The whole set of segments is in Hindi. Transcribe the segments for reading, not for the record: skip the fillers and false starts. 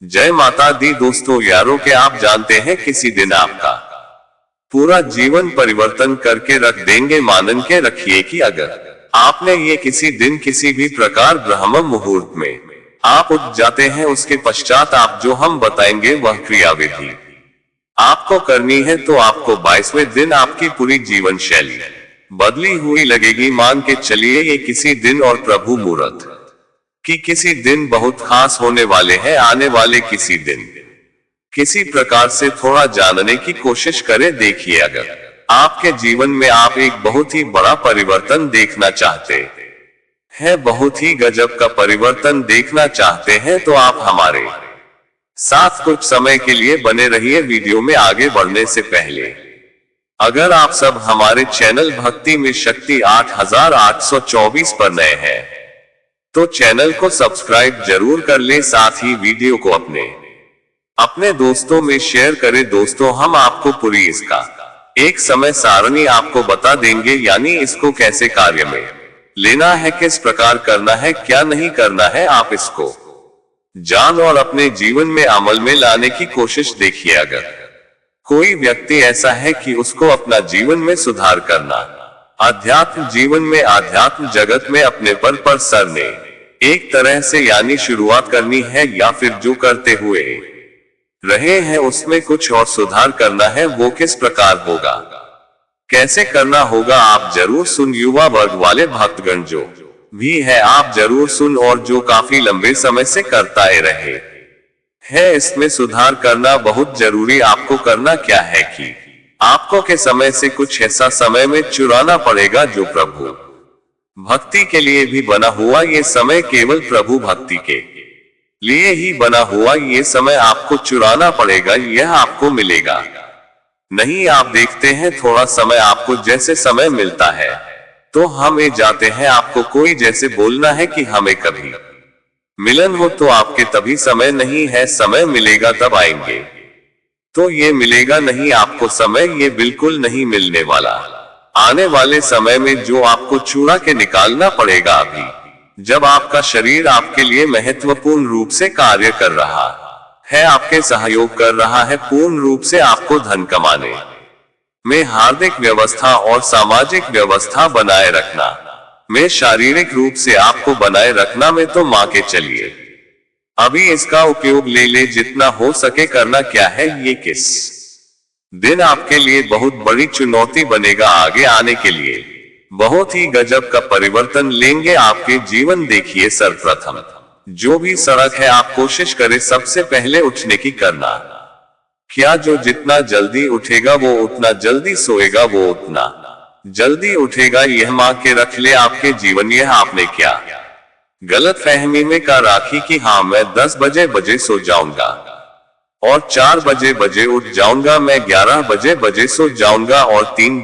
जय माता दी दोस्तों यारों के आप जानते हैं किसी दिन आपका पूरा जीवन परिवर्तन करके रख देंगे। मानन के रखिए कि अगर आपने ये किसी दिन किसी भी प्रकार ब्रह्म मुहूर्त में आप उठ जाते हैं, उसके पश्चात आप जो हम बताएंगे वह क्रिया विधि आपको करनी है, तो आपको 22वें दिन आपकी पूरी जीवन शैली बदली हुई लगेगी। मान के चलिए ये किसी दिन और प्रभु मुहूर्त कि किसी दिन बहुत खास होने वाले हैं। आने वाले किसी दिन किसी प्रकार से थोड़ा जानने की कोशिश करें। देखिए, अगर आपके जीवन में आप एक बहुत ही बड़ा परिवर्तन देखना चाहते हैं, बहुत ही गजब का परिवर्तन देखना चाहते हैं, तो आप हमारे साथ कुछ समय के लिए बने रहिए। वीडियो में आगे बढ़ने से पहले अगर आप सब हमारे चैनल भक्ति में शक्ति 8824 पर नए हैं तो चैनल को सब्सक्राइब जरूर कर ले, साथ ही वीडियो को अपने दोस्तों में शेयर करें। दोस्तों, हम आपको पूरी इसका एक समय सारणी आपको बता देंगे, यानी इसको कैसे कार्य में लेना है, किस प्रकार करना है, क्या नहीं करना है। आप इसको जान और अपने जीवन में अमल में लाने की कोशिश देखिए। अगर कोई व्यक्ति ऐसा है कि उसको अपना जीवन में सुधार करना, आध्यात्म जीवन में, आध्यात्म जगत में अपने पर सरने एक तरह से यानी शुरुआत करनी है, या फिर जो करते हुए रहे हैं उसमें कुछ और सुधार करना है, वो किस प्रकार होगा, कैसे करना होगा, आप जरूर सुन। युवा वर्ग वाले भक्तगण जो भी है आप जरूर सुन, और जो काफी लंबे समय से करता रहे है, इसमें सुधार करना बहुत जरूरी। आपको करना क्या है कि आपको के समय से कुछ ऐसा समय में चुराना पड़ेगा जो प्रभु भक्ति के लिए भी बना हुआ। ये समय केवल प्रभु भक्ति के लिए ही बना हुआ, ये समय आपको चुराना पड़ेगा, यह आपको मिलेगा नहीं। आप देखते हैं थोड़ा समय आपको जैसे समय मिलता है तो हमें जाते हैं, आपको कोई जैसे बोलना है कि हमें कभी मिलन हो, तो आपके तभी समय नहीं है, समय मिलेगा तब आएंगे, तो ये मिलेगा नहीं आपको समय, ये बिल्कुल नहीं मिलने वाला। आने वाले समय में जो आपको चुरा के निकालना पड़ेगा, अभी जब आपका शरीर आपके लिए महत्वपूर्ण रूप से कार्य कर रहा है, आपके सहयोग कर रहा है पूर्ण रूप से आपको धन कमाने में, हार्दिक व्यवस्था और सामाजिक व्यवस्था बनाए रखना में, शारीरिक रूप से आपको बनाए रखना में, तो मां के चलिए अभी इसका उपयोग ले ले जितना हो सके। करना क्या है, ये किस दिन आपके लिए बहुत बड़ी चुनौती बनेगा आगे आने के लिए। बहुत ही गजब का परिवर्तन लेंगे आपके जीवन। देखिए, सर्वप्रथम जो भी सड़क है आप कोशिश करें सबसे पहले उठने की करना। क्या जो जितना जल्दी उठेगा वो उतना जल्दी सोएगा, वो उतना जल्दी उठेगा, यह मां के रख ले आपके जीवन। यह आपने क्या गलत फहमी में का राखी कि हाँ मैं 10 बजे सो जाऊंगा और 4 बजे उठ जाऊंगा, मैं 11 बजे सो जाऊंगा और 3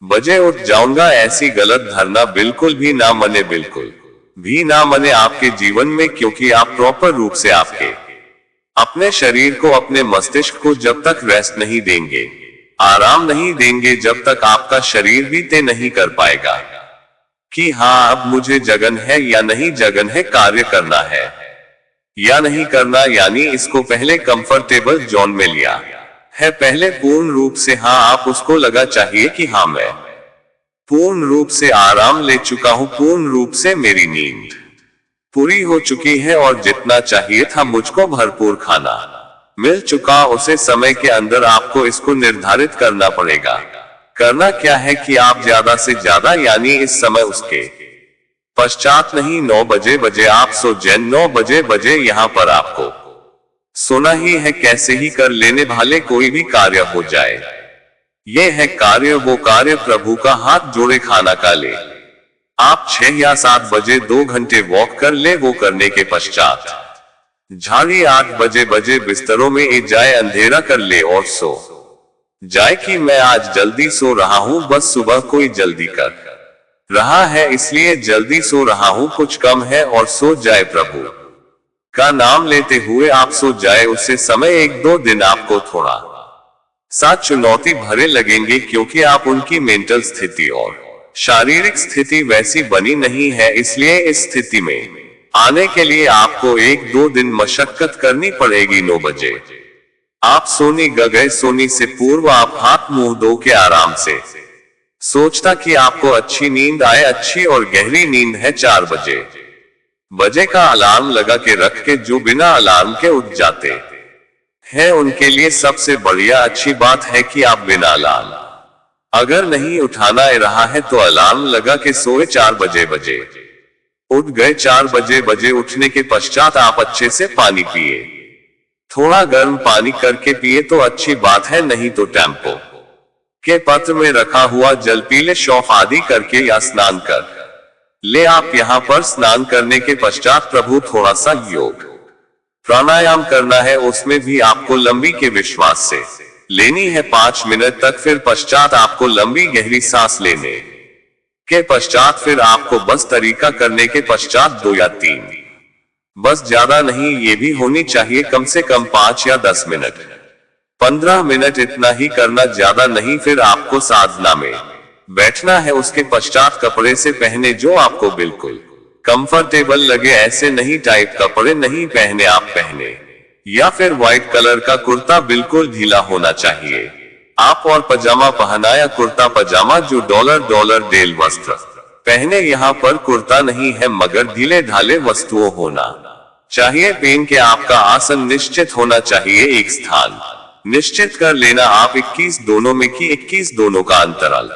बजे उठ जाऊंगा। ऐसी गलत धारणा बिल्कुल भी ना मने, बिल्कुल भी ना मने आपके जीवन में, क्योंकि आप प्रॉपर रूप से आपके अपने शरीर को, अपने मस्तिष्क को जब तक रेस्ट नहीं देंगे, आराम नहीं देंगे, जब तक आपका शरीर भी तय नहीं कर पाएगा कि हाँ अब मुझे जगन है या नहीं जगन है, कार्य करना है या नहीं करना। यानी इसको पहले कंफर्टेबल जोन में लिया है, पहले पूर्ण रूप से हाँ आप उसको लगा चाहिए कि हाँ मैं पूर्ण रूप से आराम ले चुका हूँ, पूर्ण रूप से मेरी नींद पूरी हो चुकी है और जितना चाहिए था मुझको भरपूर खाना मिल चुका। उसे समय के अंदर आपको इसको निर्धारित करना पड़ेगा। करना क्या है कि आप ज्यादा से ज्यादा यानी इस समय उसके पश्चात नहीं, 9 बजे आप सो जाए। 9 बजे यहाँ पर आपको सोना ही है, कैसे ही कर लेने वाले कोई भी कार्य हो जाए। ये है कार्य, वो कार्य प्रभु का हाथ जोड़े खाना का ले। आप 6 या 7 बजे 2 घंटे वॉक कर ले, वो करने के पश्चात झाड़ी 8 बजे बिस्तरों में ए जाए, अंधेरा कर ले और सो जाए कि मैं आज जल्दी सो रहा हूँ, बस सुबह कोई जल्दी कर रहा है इसलिए जल्दी सो रहा हूँ, कुछ कम है, और सो जाए। प्रभु का नाम लेते हुए आप सो जाए। उससे समय 1-2 दिन आपको थोड़ा सा चुनौती भरे लगेंगे, क्योंकि आप उनकी मेंटल स्थिति और शारीरिक स्थिति वैसी बनी नहीं है, इसलिए इस स्थिति में आने के लिए आपको 1-2 दिन मशक्कत करनी पड़ेगी। 9 बजे आप सोने गए। सोने से पूर्व आप हाथ मुंह धो के आराम से सोचता कि आपको अच्छी नींद आए, अच्छी और गहरी नींद है। 4 बजे का अलार्म लगा के रख के जो बिना अलार्म के उठ जाते हैं उनके लिए सबसे बढ़िया अच्छी बात है कि आप बिना अलार्म अगर नहीं उठाना रहा है तो अलार्म लगा के सोए। 4 बजे उठ गए। 4 बजे उठने के पश्चात आप अच्छे से पानी पिए, थोड़ा गर्म पानी करके पिए तो अच्छी बात है, नहीं तो टेम्पो के पत्र में रखा हुआ जल पी ले, शौफ आदि करके या स्नान कर ले। आप यहाँ पर स्नान करने के पश्चात प्रभु थोड़ा सा योग प्राणायाम करना है, उसमें भी आपको लंबी के विश्वास से लेनी है 5 मिनट तक। फिर पश्चात आपको लंबी गहरी सांस लेने के पश्चात फिर आपको बस तरीका करने के पश्चात 2 या 3 बस ज्यादा नहीं, ये भी होनी चाहिए कम से कम 5 या 10 मिनट 15 मिनट इतना ही करना, ज्यादा नहीं। फिर आपको साधना में बैठना है। उसके पश्चात कपड़े से पहने जो आपको बिल्कुल कंफर्टेबल लगे, ऐसे नहीं टाइट कपड़े नहीं पहने आप पहने, या फिर व्हाइट कलर का कुर्ता बिल्कुल ढीला होना चाहिए आप, और पजामा पहना या कुर्ता पजामा जो डॉलर डेल वस्त्र पहने। यहाँ पर कुर्ता नहीं है मगर ढीले ढाले वस्तुओं होना चाहिए। पेन के आपका आसन निश्चित होना चाहिए, एक स्थान निश्चित कर लेना आप 21 दोनों में की 21 दोनों का अंतराल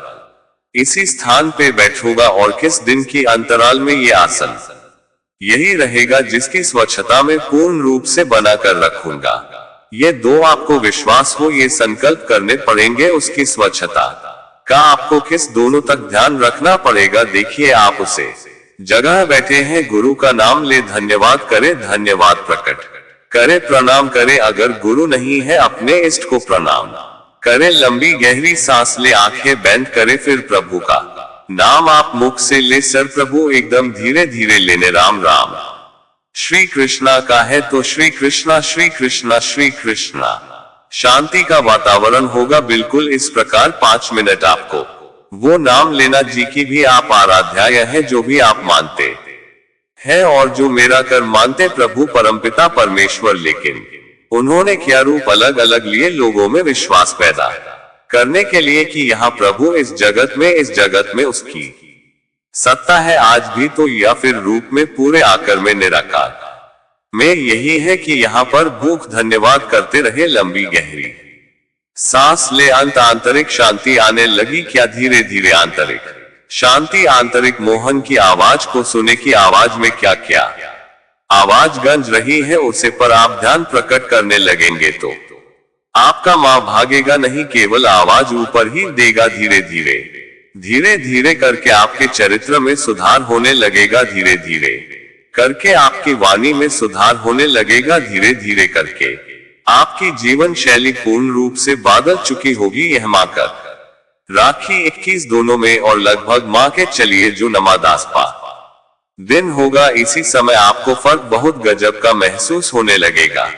इसी स्थान पे बैठूंगा। और किस दिन की अंतराल में ये आसन यही रहेगा जिसकी स्वच्छता में पूर्ण रूप से बनाकर रखूंगा। ये 2 आपको विश्वास हो, ये संकल्प करने पड़ेंगे। उसकी स्वच्छता का आपको किस दोनों तक ध्यान रखना पड़ेगा। देखिए आप उसे जगह बैठे हैं, गुरु का नाम ले, धन्यवाद करे, धन्यवाद प्रकट करे, प्रणाम करे। अगर गुरु नहीं है अपने इष्ट को प्रणाम करे, लंबी गहरी सांस ले, आंखें बंद करे, फिर प्रभु का नाम आप मुख से ले। सर प्रभु एकदम धीरे धीरे लेने, राम राम श्री कृष्णा का है तो श्री कृष्णा श्री कृष्णा श्री कृष्णा। शांति का वातावरण होगा बिल्कुल इस प्रकार। 5 मिनट आपको वो नाम लेना, जी की भी आप आराध्याय है, जो भी आप मानते हैं और जो मेरा कर मानते प्रभु परमपिता परमेश्वर। लेकिन उन्होंने क्या रूप अलग अलग लिए लोगों में विश्वास पैदा करने के लिए कि यहाँ प्रभु इस जगत में उसकी सत्ता है आज भी तो, या फिर रूप में पूरे आकर में निराकार में यही है कि यहाँ पर भूख धन्यवाद करते रहे, लंबी गहरी सांस ले, अंत आंतरिक शांति आने लगी। क्या धीरे धीरे आंतरिक शांति, आंतरिक मोहन की आवाज को सुने की आवाज में क्या क्या आवाज गंज रही है, उसे पर आप ध्यान प्रकट करने लगेंगे तो आपका मां भागेगा नहीं, केवल आवाज ऊपर ही देगा। धीरे धीरे करके आपके चरित्र में सुधार होने लगेगा, धीरे धीरे करके आपकी वाणी में सुधार होने लगेगा, धीरे धीरे करके आपकी जीवन शैली पूर्ण रूप से बदल चुकी होगी। यह मां कर राखी 21 दोनों में और लगभग मां के चलिए जो नमादास पा दिन होगा। इसी समय आपको फर्क बहुत गजब का महसूस होने लगेगा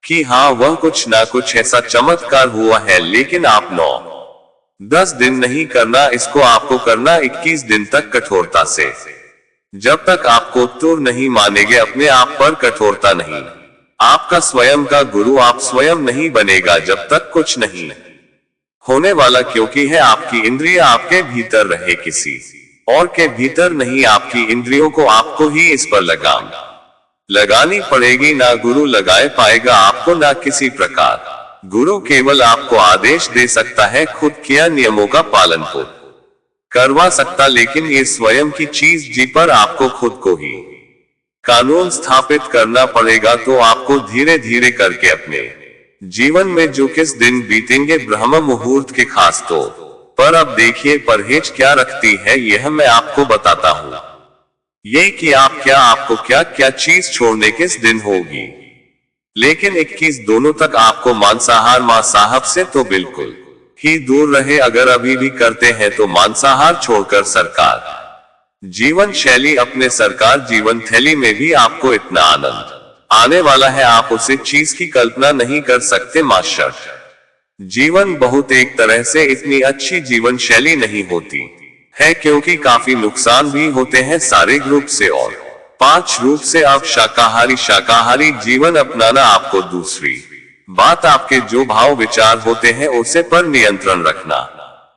कि हाँ वह कुछ ना कुछ ऐसा चमत्कार हुआ है। लेकिन आप 9-10 दिन नहीं करना इसको, आपको करना 21 दिन तक कठोरता से। जब तक आपको तुर नहीं मानेंगे, अपने आप पर कठोरता नहीं, आपका स्वयं का गुरु आप स्वयं नहीं बनेगा जब तक कुछ नहीं होने वाला, क्योंकि है आपकी इंद्रिय आपके भीतर रहे, किसी और के भीतर नहीं। आपकी इंद्रियों को आपको ही इस पर लगाम लगानी पड़ेगी, ना गुरु लगाए पाएगा आपको, ना किसी प्रकार गुरु केवल आपको आदेश दे सकता है, खुद किया नियमों का पालन को करवा सकता, लेकिन ये स्वयं की चीज जी पर आपको खुद को ही कानून स्थापित करना पड़ेगा। तो आपको धीरे धीरे करके अपने जीवन में जो किस दिन बीतेंगे ब्रह्म मुहूर्त के खास तो पर अब देखिए परहेज क्या रखती है, यह मैं आपको बताता हूँ। ये कि आपको क्या क्या चीज छोड़ने किस दिन होगी, लेकिन 21 दोनों तक आपको मांसाहार मां साहब से तो बिल्कुल ही दूर रहे। अगर अभी भी करते हैं तो मांसाहार छोड़कर सरकार जीवन शैली अपने सरकार जीवन थैली में भी आपको इतना आनंद आने वाला है, आप उसे चीज की कल्पना नहीं कर सकते। मास्टर जीवन बहुत एक तरह से इतनी अच्छी जीवन शैली नहीं होती है, क्योंकि काफी नुकसान भी होते हैं सारे ग्रुप से और 5 रूप से आप शाकाहारी जीवन अपनाना। आपको दूसरी बात, आपके जो भाव विचार होते हैं उसे पर नियंत्रण रखना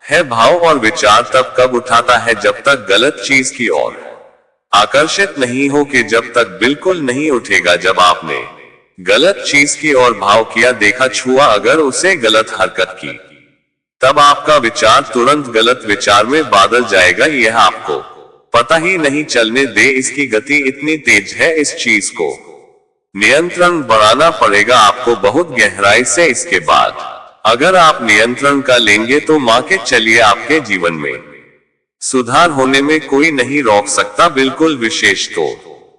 है। भाव और विचार तब कब उठाता है जब तक गलत चीज की ओर आकर्षित नहीं हो के जब तक बिल्कुल नहीं उठेगा। जब आपने गलत चीज की ओर भाव किया, देखा, छुआ, अगर उसे गलत हरकत की, तब आपका विचार तुरंत गलत विचार में बदल जाएगा। यह आपको पता ही नहीं चलने दे। इसकी गति इतनी तेज है, इस चीज को नियंत्रण बढ़ाना पड़ेगा आपको बहुत गहराई से। इसके बाद अगर आप नियंत्रण का लेंगे तो मान के चलिए आपके जीवन में सुधार होने में कोई नहीं रोक सकता। बिल्कुल विशेष तौर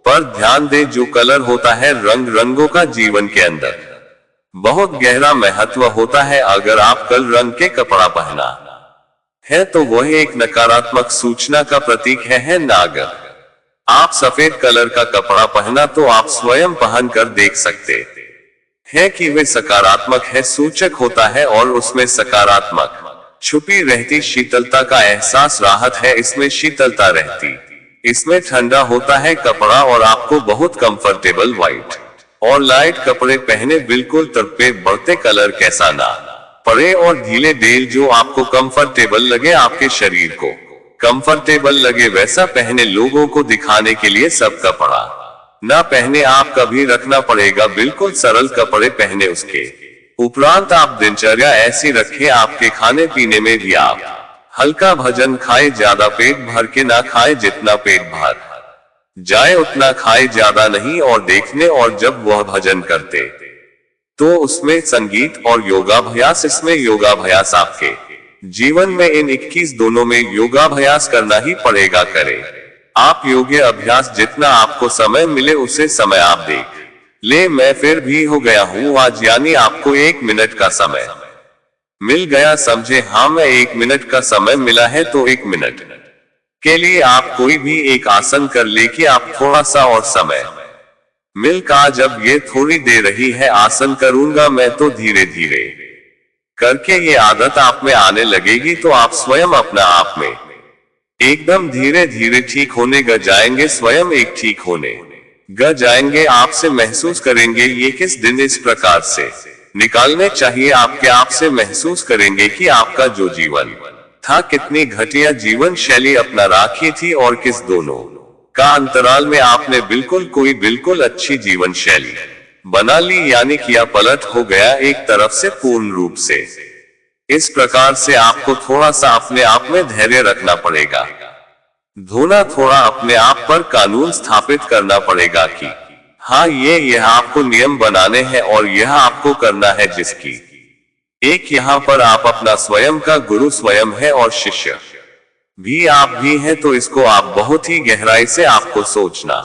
पर ध्यान दे, जो कलर होता है रंगों का जीवन के अंदर बहुत गहरा महत्व होता है। अगर आप कल रंग के कपड़ा पहना है तो वह एक नकारात्मक सूचना का प्रतीक है ना। अगर आप सफेद कलर का कपड़ा पहना तो आप स्वयं पहन कर देख सकते हैं कि वे सकारात्मक है, सूचक होता है और उसमें सकारात्मक छुपी रहती शीतलता का एहसास, राहत है। इसमें शीतलता रहती, इसमें ठंडा होता है कपड़ा और आपको बहुत कंफर्टेबल व्हाइट और लाइट कपड़े पहने बिल्कुल तरपे बढ़ते कलर कैसा ना पड़े और ढीले डेल जो आपको कंफर्टेबल लगे, आपके शरीर को कंफर्टेबल लगे वैसा पहने। लोगों को दिखाने के लिए सब कपड़ा ना पहने, आप कभी रखना पड़ेगा बिल्कुल सरल कपड़े पहने। उसके उपरांत आप दिनचर्या ऐसी रखें, आपके खाने पीने में भी आप हल्का भोजन खाए, ज्यादा पेट भर के ना खाए। जितना पेट भर जाए उतना खाए, ज्यादा नहीं। और देखने, और जब वह भोजन करते तो उसमें संगीत और योगाभ्यास, इसमें योगाभ्यास आपके जीवन में इन 21 दोनों में योगाभ्यास करना ही पड़ेगा। करें आप योग्य अभ्यास, जितना आपको समय मिले उसे समय आप देख ले। मैं फिर भी हो गया हूँ आज, यानी आपको 1 मिनट का समय मिल गया, समझे। हाँ, मैं 1 मिनट का समय मिला है तो 1 मिनट के लिए आप कोई भी एक आसन कर ले कि आप थोड़ा सा और समय मिल का। जब ये थोड़ी दे रही है आसन करूंगा मैं तो धीरे धीरे करके ये आदत आप में आने लगेगी तो आप स्वयं अपना आप में एकदम धीरे धीरे ठीक होने ग जाएंगे, स्वयं एक ठीक होने ग जाएंगे। आपसे महसूस करेंगे ये किस दिन इस प्रकार से निकालने चाहिए। आपके आप से महसूस करेंगे कि आपका जो जीवन था कितनी घटिया जीवन शैली अपना राखी थी और किस दोनों का अंतराल में आपने बिल्कुल अच्छी जीवन शैली बना ली, यानी किया पलट हो गया एक तरफ से पूर्ण रूप से। इस प्रकार से आपको थोड़ा सा अपने आप में धैर्य रखना पड़ेगा, धोना थोड़ा अपने आप पर कानून स्थापित करना पड़ेगा कि हाँ, यह आपको नियम बनाने हैं और यह आपको करना है, जिसकी एक यहाँ पर आप अपना स्वयं का गुरु स्वयं है और शिष्य भी आप भी हैं। तो इसको आप बहुत ही गहराई से आपको सोचना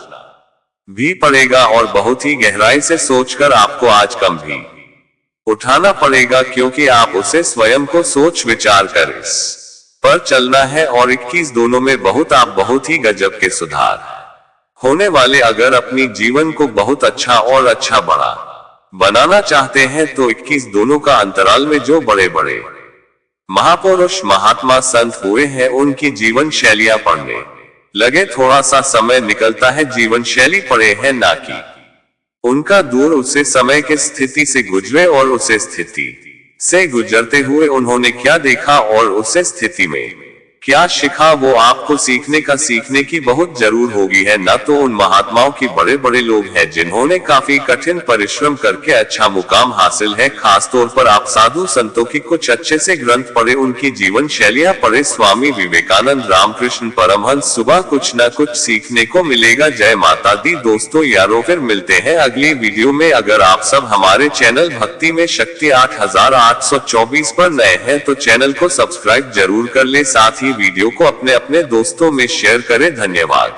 भी पड़ेगा और बहुत ही गहराई से सोचकर आपको आज कम भी उठाना पड़ेगा, क्योंकि आप उसे स्वयं को सोच विचार कर इस पर चलना है। और 21 दोनों में आप बहुत ही गजब के सुधार होने वाले। अगर अपनी जीवन को बहुत अच्छा और अच्छा बड़ा बनाना चाहते हैं तो 21 दोनों का अंतराल में जो बड़े बड़े महापुरुष महात्मा संत हुए हैं उनकी जीवन शैलियां पढ़ने लगे, थोड़ा सा समय निकलता है जीवन शैली पढ़े हैं, ना कि उनका दूर उसे समय के स्थिति से गुजरे और उसे स्थिति से गुजरते हुए उन्होंने क्या देखा और उसे स्थिति में क्या सीखा, वो आपको सीखने की बहुत जरूर होगी है ना। तो उन महात्माओं की बड़े बड़े लोग हैं जिन्होंने काफी कठिन परिश्रम करके अच्छा मुकाम हासिल है। खास तौर पर आप साधु संतों की कुछ अच्छे से ग्रंथ पढ़े, उनकी जीवन शैलियां पढ़े, स्वामी विवेकानंद, रामकृष्ण परमहंस, सुबह कुछ न कुछ सीखने को मिलेगा। जय माता दी दोस्तों यारों, फिर मिलते हैं अगली वीडियो में। अगर आप सब हमारे चैनल भक्ति में शक्ति 8824 पर नए हैं तो चैनल को सब्सक्राइब जरूर कर ले, साथ ही वीडियो को अपने दोस्तों में शेयर करें। धन्यवाद।